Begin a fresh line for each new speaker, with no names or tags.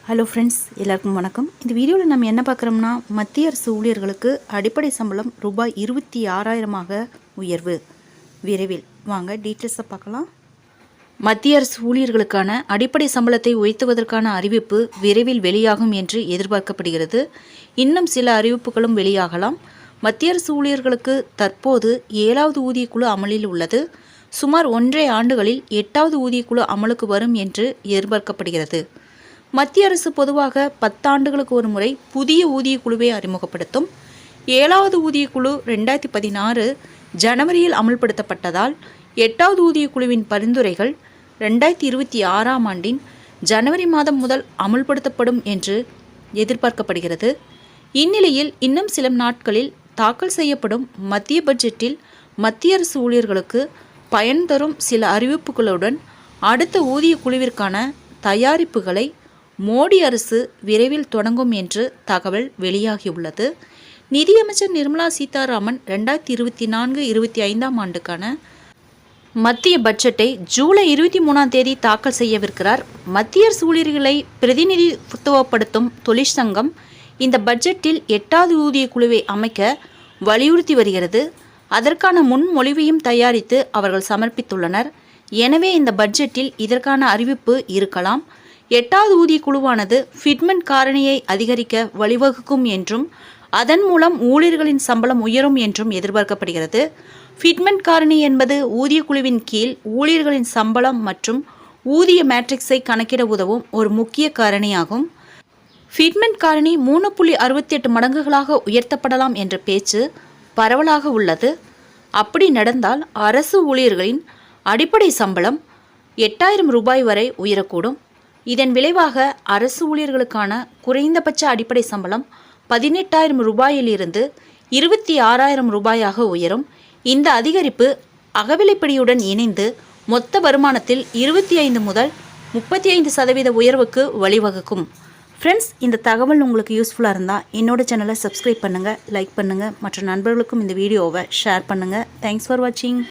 Hello friends, எல்லாருக்கும் வணக்கம். இந்த வீடியோவில் நம்ம என்ன பார்க்குறோம்னா, மத்திய அரசு ஊழியர்களுக்கு அடிப்படை சம்பளம் ரூபாய் 26,000 உயர்வு. விரைவில் வாங்க டீட்டெயில்ஸை பார்க்கலாம். மத்திய அரசு ஊழியர்களுக்கான அடிப்படை சம்பளத்தை உயர்த்துவதற்கான அறிவிப்பு விரைவில் வெளியாகும் என்று எதிர்பார்க்கப்படுகிறது. இன்னும் சில அறிவிப்புகளும் வெளியாகலாம். மத்திய அரசு ஊழியர்களுக்கு தற்போது 7வது ஊதியக்குழு அமலில் உள்ளது. சுமார் 1.5 ஆண்டுகளில் 8வது ஊதியக்குழு அமலுக்கு வரும் என்று எதிர்பார்க்கப்படுகிறது. மத்திய அரசு பொதுவாக 10 ஆண்டுகளுக்கு ஒரு முறை புதிய ஊதியக்குழுவை அறிமுகப்படுத்தும். 7வது ஊதியக்குழு 2016 ஜனவரியில் அமல்படுத்தப்பட்டதால் 8வது ஊதியக்குழுவின் பரிந்துரைகள் 2026ஆம் ஆண்டின் ஜனவரி மாதம் முதல் அமல்படுத்தப்படும் என்று எதிர்பார்க்கப்படுகிறது. இந்நிலையில் இன்னும் சில நாட்களில் தாக்கல் செய்யப்படும் மத்திய பட்ஜெட்டில் மத்திய அரசு ஊழியர்களுக்கு பயன் தரும் சில அறிவிப்புகளுடன் அடுத்த ஊதியக்குழுவிற்கான தயாரிப்புகளை மோடி அரசு விரைவில் தொடங்கும் என்று தகவல் வெளியாகியுள்ளது. நிதியமைச்சர் நிர்மலா சீதாராமன் 2024-25ஆம் ஆண்டுக்கான மத்திய பட்ஜெட்டை ஜூலை 23ஆம் தேதி தாக்கல் செய்யவிருக்கிறார். மத்திய அரசு ஊழியர்களை பிரதிநிதித்துவப்படுத்தும் தொழிற்சங்கம் இந்த பட்ஜெட்டில் 8வது ஊதிய குழுவை அமைக்க வலியுறுத்தி வருகிறது. அதற்கான முன்மொழிவையும் தயாரித்து அவர்கள் சமர்ப்பித்துள்ளனர். எனவே இந்த பட்ஜெட்டில் இதற்கான அறிவிப்பு இருக்கலாம். 8வது ஊதிய குழுவானது ஃபிட்மென்ட் காரணியை அதிகரிக்க வழிவகுக்கும் என்றும் அதன் மூலம் ஊழியர்களின் சம்பளம் உயரும் என்றும் எதிர்பார்க்கப்படுகிறது. ஃபிட்மென்ட் காரணி என்பது ஊதிய குழுவின் கீழ் ஊழியர்களின் சம்பளம் மற்றும் ஊதிய மேட்ரிக்ஸை கணக்கிட உதவும் ஒரு முக்கிய காரணியாகும். ஃபிட்மென்ட் காரணி 3.68 மடங்குகளாக உயர்த்தப்படலாம் என்ற பேச்சு பரவலாக உள்ளது. அப்படி நடந்தால் அரசு ஊழியர்களின் அடிப்படை சம்பளம் 8,000 ரூபாய் வரை உயரக்கூடும். இதன் விளைவாக அரசு ஊழியர்களுக்கான குறைந்தபட்ச அடிப்படை சம்பளம் 18,000 ரூபாயிலிருந்து 26,000 ரூபாயாக உயரும். இந்த அதிகரிப்பு அகவிலைப்படியுடன் இணைந்து மொத்த வருமானத்தில் 25 முதல் 35% உயர்வுக்கு வழிவகுக்கும். ஃப்ரெண்ட்ஸ், இந்த தகவல் உங்களுக்கு யூஸ்ஃபுல்லாக இருந்தால் என்னோட சேனலை சப்ஸ்கிரைப் பண்ணுங்கள், லைக் பண்ணுங்கள், மற்ற நண்பர்களுக்கும் இந்த வீடியோவை ஷேர் பண்ணுங்கள். தேங்க்ஸ் ஃபார் வாட்சிங்.